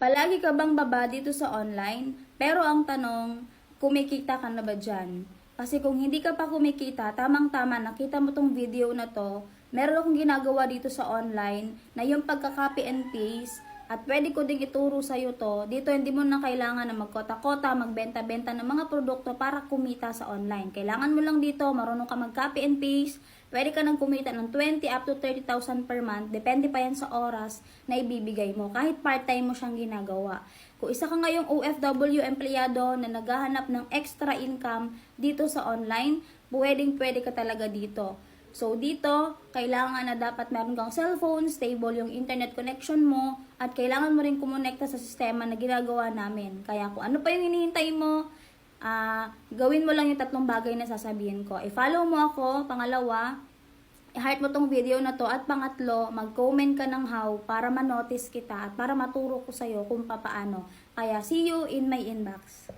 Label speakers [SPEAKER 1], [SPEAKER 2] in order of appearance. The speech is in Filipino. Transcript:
[SPEAKER 1] Palagi ka bang baba dito sa online? Pero ang tanong, kumikita ka na ba dyan? Kasi kung hindi ka pa kumikita, tamang-tama, nakita mo tong video na to, meron akong ginagawa dito sa online na yung pagka-copy and paste at pwede ko ding ituro sa'yo to. Dito hindi mo na kailangan na magkota-kota, magbenta-benta ng mga produkto para kumita sa online. Kailangan mo lang dito, marunong ka mag-copy and paste, pwede ka nang kumita ng 20 up to 30,000 per month. Depende pa yan sa oras na ibibigay mo. Kahit part-time mo siyang ginagawa. Kung isa ka ngayong OFW empleyado na naghahanap ng extra income dito sa online, pwede ka talaga dito. So, dito, kailangan na dapat meron kang cellphone, stable yung internet connection mo, at kailangan mo rin kumonekta sa sistema na ginagawa namin. Kaya kung ano pa yung hinihintay mo, gawin mo lang yung tatlong bagay na sasabihin ko. I-follow mo ako, pangalawa, i-heart mo tong video na to, at pangatlo, mag-comment ka ng how para ma-notice kita at para maturo ko sa'yo kung papaano. Kaya, see you in my inbox.